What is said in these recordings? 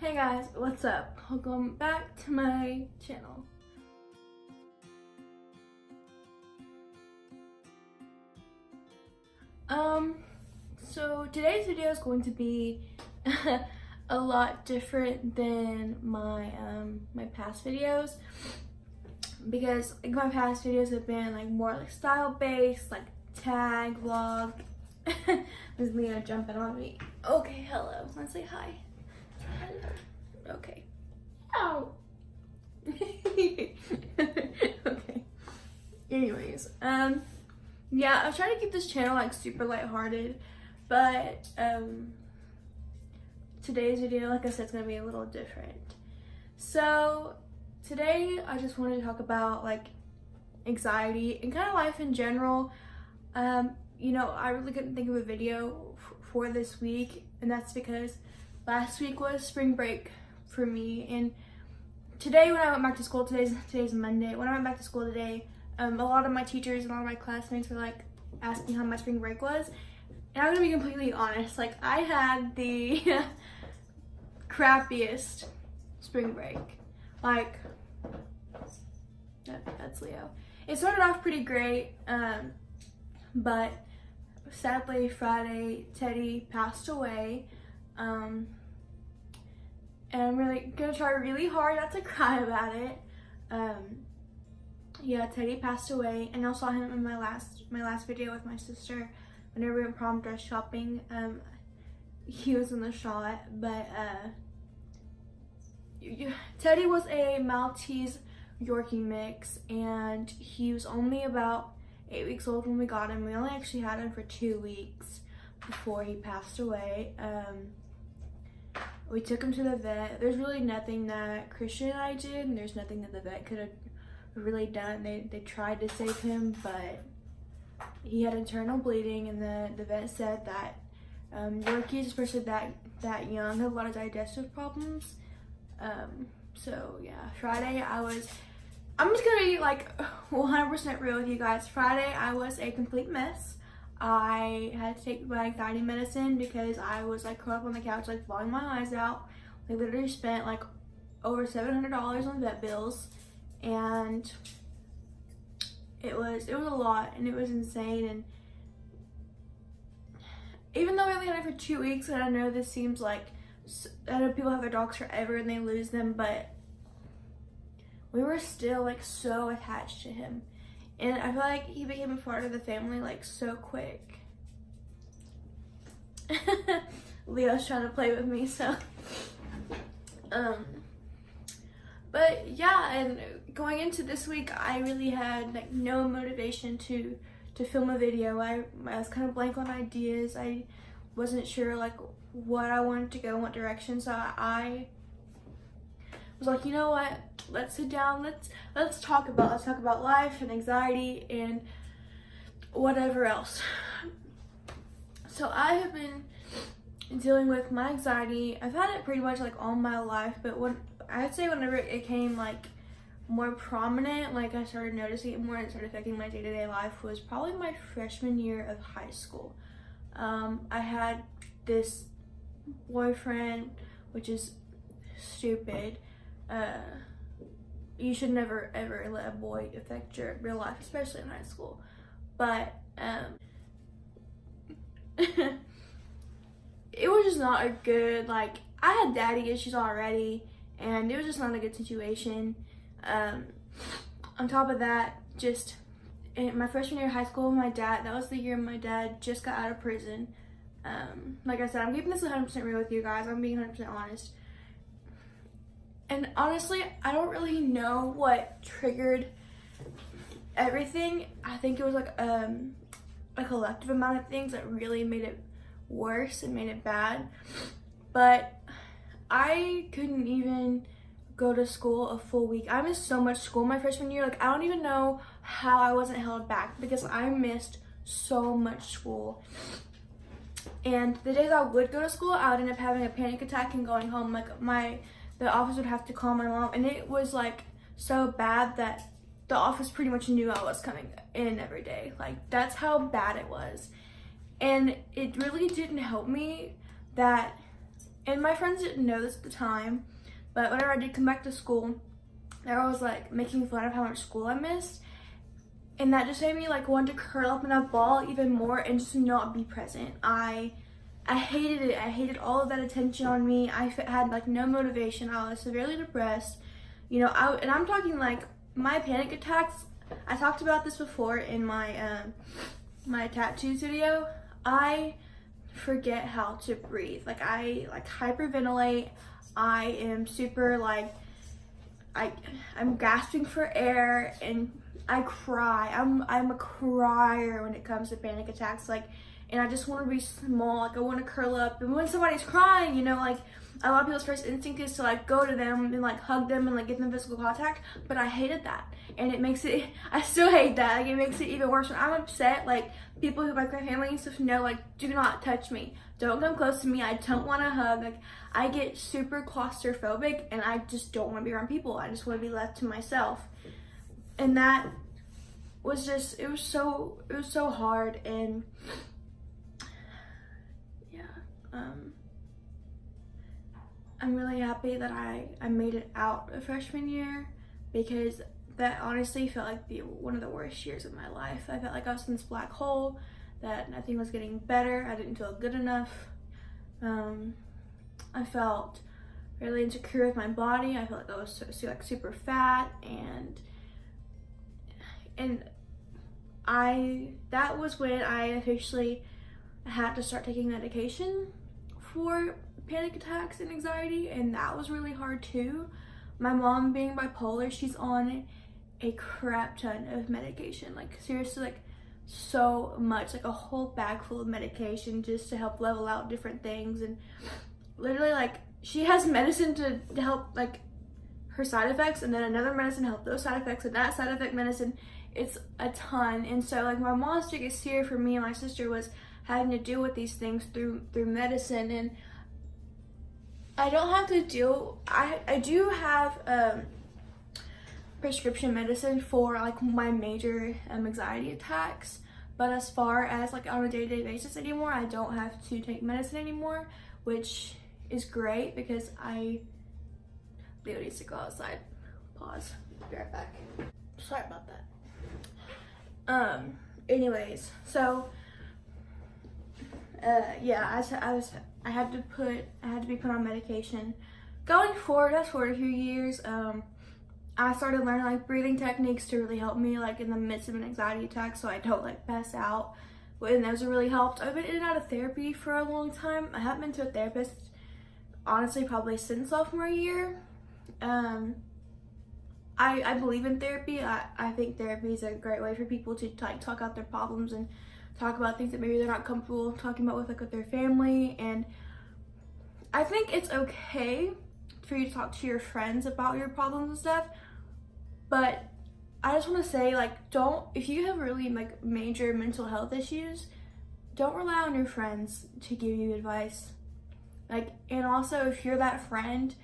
Hey guys, what's up? Welcome back to my channel. So today's video is going to be a lot different than my my past videos, because like my past videos have been like more like style based, like tag vlog. There's Leo jumping on me. Okay, hello. Let's say hi. Hello. Okay. Ow. Okay. Anyways, yeah, I was trying to keep this channel like super lighthearted, but today's video, like I said, it's gonna be a little different. So today I just wanted to talk about like anxiety and kind of life in general. You know, I really couldn't think of a video for this week, and that's because last week was spring break for me, and today when I went back to school, today's Monday, when I went back to school today, a lot of my teachers and all of my classmates were like asking how my spring break was, and I'm gonna be completely honest, like I had the crappiest spring break. Like that's Leo. It started off pretty great, but sadly Friday Teddy passed away, and I'm really gonna try really hard not to cry about it. Yeah, Teddy passed away, and I saw him in my last video with my sister whenever we went prom dress shopping. He was in the shot, but Teddy was a Maltese Yorkie mix, and he was only about 8 weeks old when we got him. We only actually had him for 2 weeks before he passed away. We took him to the vet. There's really nothing that Kirstin and I did, and there's nothing that the vet could have really done. They tried to save him, but he had internal bleeding, and the vet said that Yorkies, especially that young, have a lot of digestive problems. So yeah, Friday I'm just gonna be like 100% real with you guys. Friday I was a complete mess. I had to take my anxiety medicine because I was like curled up on the couch like bawling my eyes out. I literally spent like over $700 on vet bills, and it was a lot, and it was insane. And even though I only had it for 2 weeks, and I know this seems like, I know people have their dogs forever and they lose them, but we were still like so attached to him, and I feel like he became a part of the family like so quick. Leo's trying to play with me, so but yeah, and going into this week I really had like no motivation to film a video. I was kind of blank on ideas. I wasn't sure like what I wanted to go in what direction, so I was like, you know what, let's sit down, let's talk about life and anxiety and whatever else. So I have been dealing with my anxiety. I've had it pretty much like all my life, but I'd say whenever it came like more prominent, like I started noticing it more and it started affecting my day-to-day life, was probably my freshman year of high school. I had this boyfriend, which is stupid. You should never ever let a boy affect your real life, especially in high school. But it was just not a good, like, I had daddy issues already, and it was just not a good situation. On top of that, just in my freshman year of high school, my dad, that was the year my dad just got out of prison. Like I said, I'm keeping this 100% real with you guys. I'm being 100% honest. And honestly, I don't really know what triggered everything. I think it was like a collective amount of things that really made it worse and made it bad. But I couldn't even go to school a full week. I missed so much school my freshman year. Like, I don't even know how I wasn't held back, because I missed so much school. And the days I would go to school, I would end up having a panic attack and going home. Like, the office would have to call my mom, and it was like so bad that the office pretty much knew I was coming in every day. Like, that's how bad it was. And it really didn't help me that And my friends didn't know this at the time, but whenever I did come back to school, they were always like making fun of how much school I missed. And that just made me like want to curl up in a ball even more and just not be present. I hated it. I hated all of that attention on me. I had like no motivation. I was severely depressed. You know, and I'm talking like my panic attacks. I talked about this before in my my tattoos video. I forget how to breathe. Like I hyperventilate. I am super like I'm gasping for air and I cry. I'm a crier when it comes to panic attacks. Like, and I just want to be small. Like I want to curl up. And when somebody's crying, you know, like a lot of people's first instinct is to like go to them and like hug them and like give them physical contact. But I hated that, and it makes it. I still hate that. Like it makes it even worse when I'm upset. Like people who like my family and stuff know, like, do not touch me. Don't come close to me. I don't want to hug. Like I get super claustrophobic, and I just don't want to be around people. I just want to be left to myself. And that was just, it was so hard. And yeah, I'm really happy that I made it out of freshman year, because that honestly felt like one of the worst years of my life. I felt like I was in this black hole, that nothing was getting better. I didn't feel good enough. I felt really insecure with my body. I felt like I was like super fat, and that was when I officially had to start taking medication for panic attacks and anxiety, and that was really hard too. My mom, being bipolar, she's on a crap ton of medication, like seriously, like so much, like a whole bag full of medication just to help level out different things. And literally, like, she has medicine to help like her side effects, and then another medicine to help those side effects, and that side effect medicine. It's a ton. And so like my mom's biggest fear for me and my sister was having to deal with these things through medicine. And I don't have to deal, I do have prescription medicine for like my major anxiety attacks, but as far as like on a day-to-day basis anymore, I don't have to take medicine anymore, which is great because Leo needs to go outside. Pause. Be right back. Sorry about that. Anyways, so yeah, I had to be put on medication. Going forward, fast forward a few years, I started learning like breathing techniques to really help me like in the midst of an anxiety attack, so I don't like pass out. And those have really helped. I've been in and out of therapy for a long time. I haven't been to a therapist honestly probably since sophomore year. I believe in therapy. I think therapy is a great way for people to like talk out their problems and talk about things that maybe they're not comfortable talking about with their family. And I think it's okay for you to talk to your friends about your problems and stuff, but I just want to say, like, if you have really like major mental health issues, don't rely on your friends to give you advice. Like, and also if you're that friend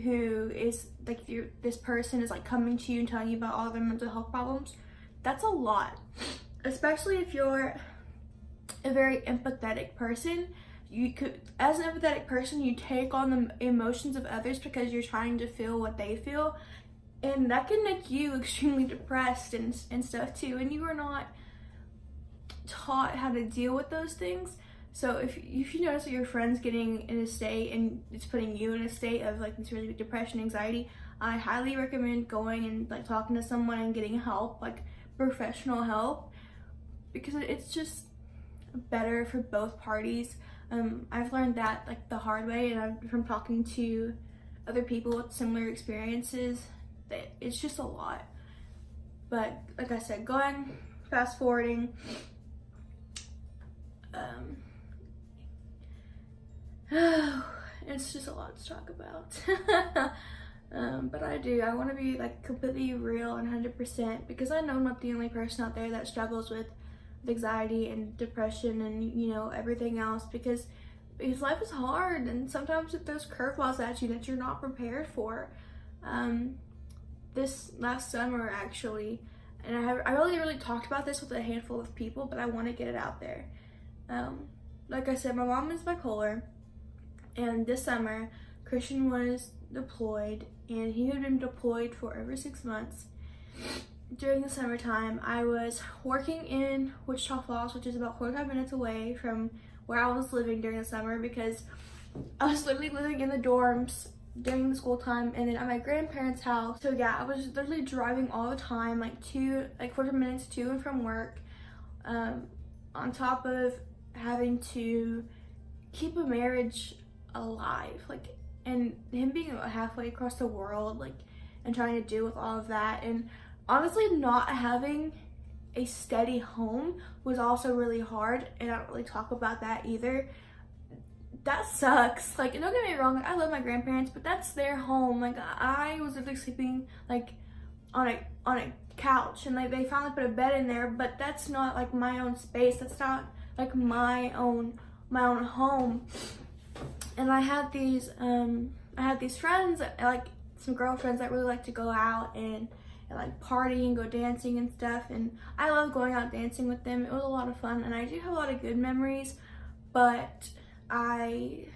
who is like, this person is like coming to you and telling you about all their mental health problems, that's a lot. Especially if you're a very empathetic person. As an empathetic person, you take on the emotions of others because you're trying to feel what they feel, and that can make you extremely depressed and stuff too, and you are not taught how to deal with those things. So if you notice that your friend's getting in a state and it's putting you in a state of like this really big depression, anxiety, I highly recommend going and like talking to someone and getting help, like professional help, because it's just better for both parties. I've learned that like the hard way, and from talking to other people with similar experiences, that it's just a lot. But like I said, fast forwarding, it's just a lot to talk about. But I want to be like completely real and 100%, because I know I'm not the only person out there that struggles with anxiety and depression and, you know, everything else, because life is hard, and sometimes it throws curveballs at you that you're not prepared for. This last summer actually, and I really talked about this with a handful of people, but I want to get it out there. Like I said, my mom is bipolar, And this summer, Christian was deployed, and he had been deployed for over 6 months. During the summertime, I was working in Wichita Falls, which is about 45 minutes away from where I was living during the summer, because I was literally living in the dorms during the school time and then at my grandparents' house. So yeah, I was literally driving all the time, like 45 minutes to and from work, on top of having to keep a marriage alive, like, and him being halfway across the world, like, and trying to deal with all of that. And honestly, not having a steady home was also really hard, and I don't really talk about that either. That sucks. Like, don't get me wrong, like, I love my grandparents, but that's their home. Like, I was literally sleeping like on a couch, and like they finally put a bed in there, but that's not like my own space. That's not like my own home. And I had these friends, like some girlfriends that really like to go out and like party and go dancing and stuff, and I love going out dancing with them. It was a lot of fun, and I do have a lot of good memories, but I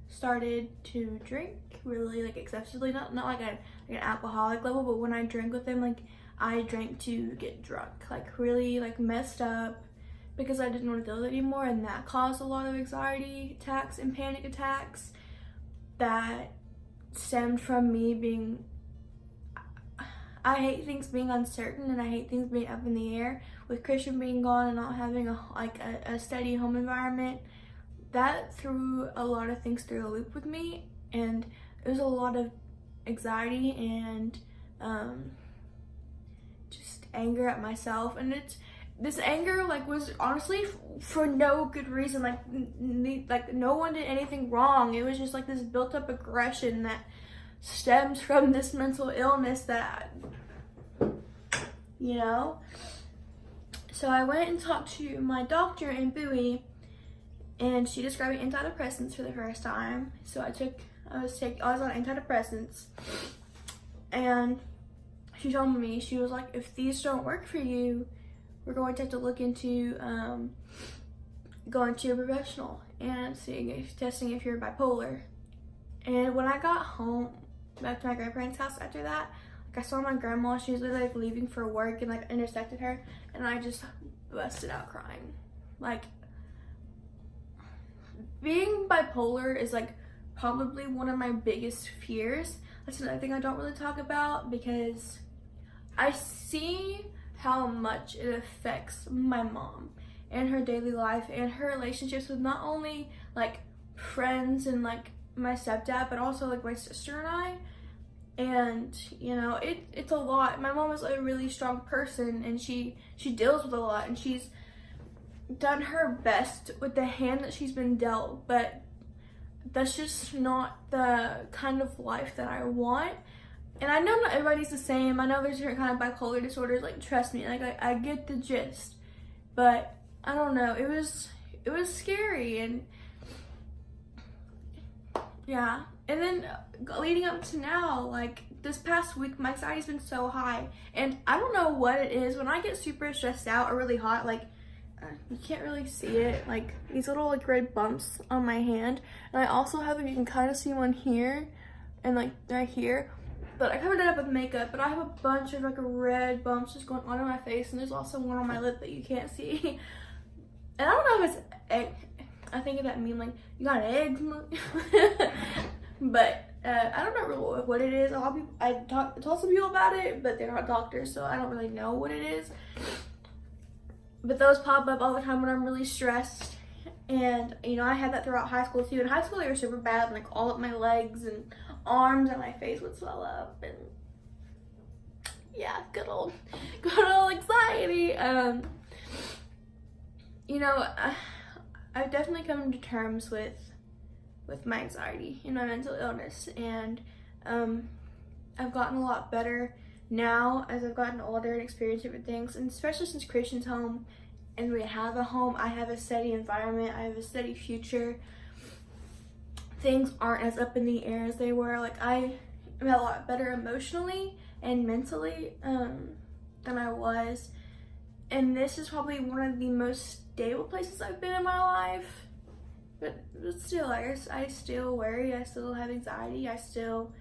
started to drink really, like, excessively, not like an alcoholic level, but when I drank with them, like, I drank to get drunk, like really like messed up, because I didn't want to deal with it anymore, and that caused a lot of anxiety attacks and panic attacks that stemmed from me being, I hate things being uncertain, and I hate things being up in the air. With Christian being gone and not having a steady home environment, that threw a lot of things through a loop with me, and it was a lot of anxiety and just anger at myself. And this anger, like, was honestly for no good reason. Like no one did anything wrong. It was just like this built up aggression that stems from this mental illness that, you know. So I went and talked to my doctor in Bowie, and she described me antidepressants for the first time. So I was on antidepressants, and she told me, she was like, if these don't work for you, we're going to have to look into going to a professional and testing if you're bipolar. And when I got home back to my grandparents' house after that, like, I saw my grandma. She was literally like leaving for work, and like intersected her, and I just busted out crying. Like, being bipolar is like probably one of my biggest fears. That's another thing I don't really talk about, because I see how much it affects my mom and her daily life and her relationships with not only like friends and like my stepdad, but also like my sister and I. And you know, it's a lot. My mom is a really strong person, and she deals with a lot, and she's done her best with the hand that she's been dealt, but that's just not the kind of life that I want. And I know not everybody's the same. I know there's different kind of bipolar disorders, like, trust me, like, I get the gist, but I don't know, it was scary. And yeah, and then leading up to now, like this past week, my anxiety's been so high, and I don't know what it is. When I get super stressed out or really hot, like, you can't really see it, like these little like red bumps on my hand, and I also have, you can kind of see one here and like right here, but I covered it up with makeup, but I have a bunch of like red bumps just going on in my face, and there's also one on my lip that you can't see. And I don't know if it's egg, I think of that meme, like, you got eggs, but I don't know really what it is. A lot of people, I told some people about it, but they're not doctors, so I don't really know what it is. But those pop up all the time when I'm really stressed. And, you know, I had that throughout high school too. In high school, they were super bad, like all up my legs and arms, and my face would swell up. And yeah, good old anxiety. You know, I've definitely come to terms with my anxiety and my mental illness, and I've gotten a lot better now as I've gotten older and experienced different things, and especially since Christian's home and we have a home, I have a steady environment, I have a steady future. Things aren't as up in the air as they were. Like, I am a lot better emotionally and mentally than I was, and this is probably one of the most stable places I've been in my life. but still, I still worry. I still have anxiety. I still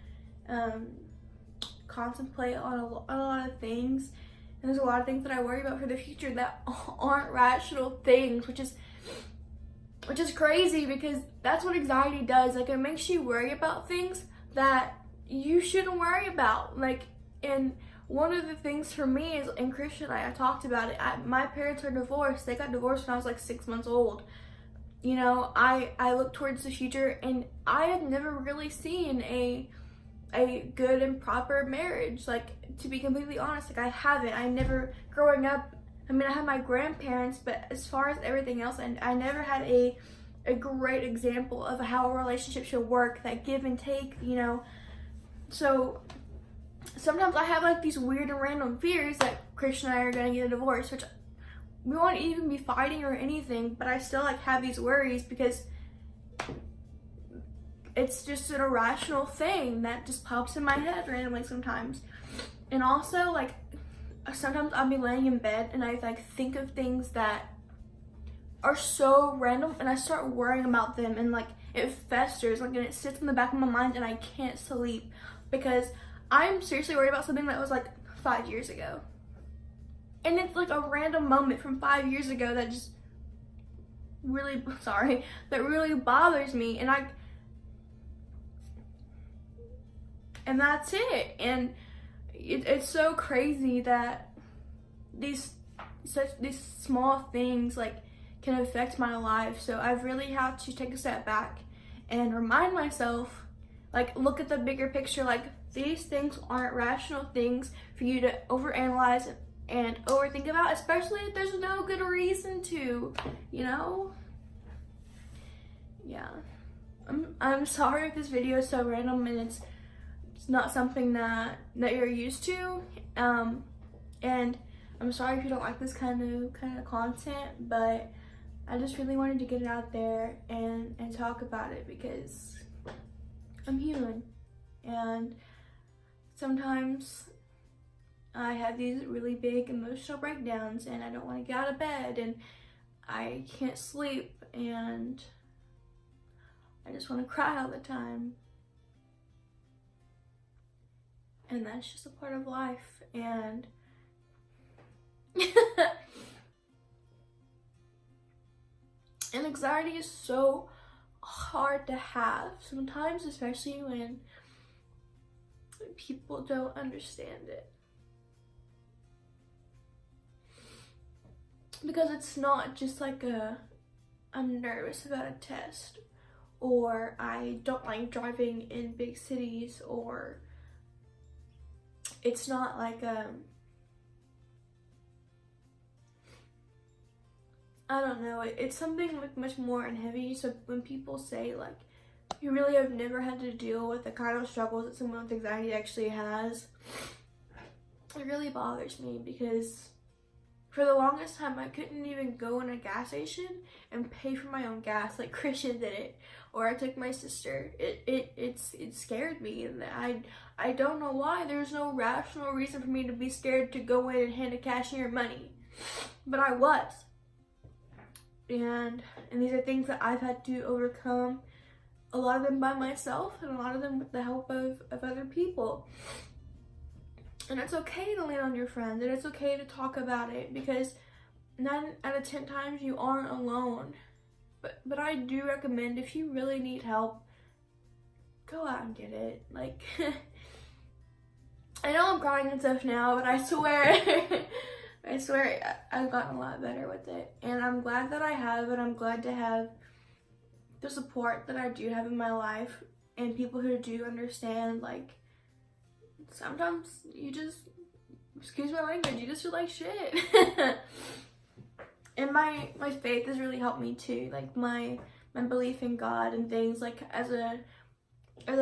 contemplate on a lot of things. And there's a lot of things that I worry about for the future that aren't rational things, which is crazy, because that's what anxiety does. Like, it makes you worry about things that you shouldn't worry about. Like, and one of the things for me is, and Kirstin and I talked about it, my parents are divorced. They got divorced when I was like 6 months old. You know, I look towards the future, and I have never really seen a good and proper marriage. Like, to be completely honest, like, I haven't. I never, growing up, I mean, I had my grandparents, but as far as everything else, I never had a great example of how a relationship should work, that give and take, you know. So sometimes I have like these weird and random fears that Kirstin and I are gonna get a divorce, which we won't even be fighting or anything, but I still like have these worries because it's just an irrational thing that just pops in my head randomly sometimes. And also, like, sometimes I'll be laying in bed and I like think of things that are so random, and I start worrying about them, and like it festers, like, and it sits in the back of my mind, and I can't sleep because I'm seriously worried about something that was like 5 years ago. And it's like a random moment from 5 years ago that just really, that really bothers me, and that's it. And it's so crazy that these small things like can affect my life. So I've really had to take a step back and remind myself, like, look at the bigger picture. Like, these things aren't rational things for you to overanalyze and overthink about, especially if there's no good reason to, you know? Yeah. I'm sorry if this video is so random and it's not something that you're used to. And I'm sorry if you don't like this kind of content, but I just really wanted to get it out there and talk about it, because I'm human, and sometimes I have these really big emotional breakdowns, and I don't want to get out of bed, and I can't sleep, and I just want to cry all the time. And that's just a part of life. And and anxiety is so hard to have sometimes, especially when people don't understand it. Because it's not just like I'm nervous about a test, or I don't like driving in big cities, or it's not like I don't know, it's something like much more and heavy. So when people say like you really have never had to deal with the kind of struggles that someone with anxiety actually has, it really bothers me, because for the longest time I couldn't even go in a gas station and pay for my own gas like Kirstin did it, or I took my sister. It scared me, and I don't know why. There's no rational reason for me to be scared to go in and hand a cashier money, but I was. And these are things that I've had to overcome, a lot of them by myself, and a lot of them with the help of other people. And it's okay to lean on your friends, and it's okay to talk about it, because 9 out of 10 times you aren't alone. But I do recommend, if you really need help, go out and get it. Like, I know I'm crying and stuff now, but I swear, I swear I've gotten a lot better with it. And I'm glad that I have, and I'm glad to have the support that I do have in my life, and people who do understand. Like, sometimes you just, excuse my language, you just feel like shit. And my faith has really helped me too. Like, my belief in God and things, like, as a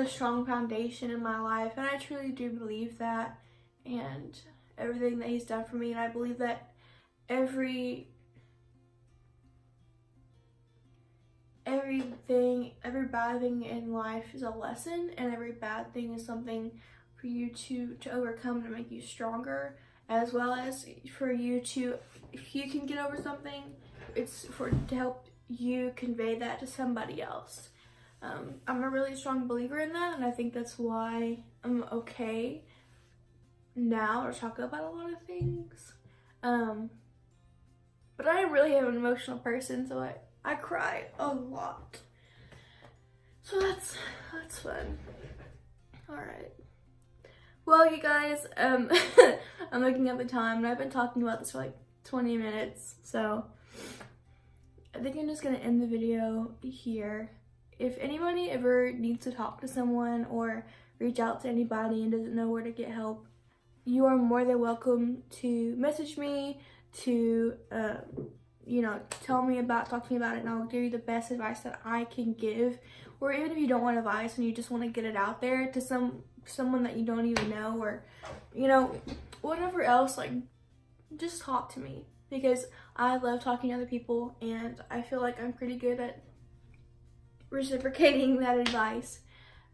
strong foundation in my life. And I truly do believe that, and everything that he's done for me. And I believe that every bad thing in life is a lesson, and every bad thing is something for you to overcome, to make you stronger, as well as for you to, if you can get over something, it's to help you convey that to somebody else. I'm a really strong believer in that, and I think that's why I'm okay now to talk about a lot of things. But I really am an emotional person, so I cry a lot. So that's fun. Alright. Well, you guys, I'm looking at the time, and I've been talking about this for like 20 minutes, so I think I'm just gonna end the video here. If anybody ever needs to talk to someone or reach out to anybody and doesn't know where to get help, you are more than welcome to message me, to you know, talk to me about it, and I'll give you the best advice that I can give. Or even if you don't want advice and you just want to get it out there to someone that you don't even know, or, you know, whatever else, like, just talk to me, because I love talking to other people, and I feel like I'm pretty good at reciprocating that advice.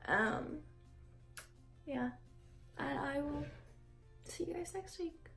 Yeah, and I will see you guys next week.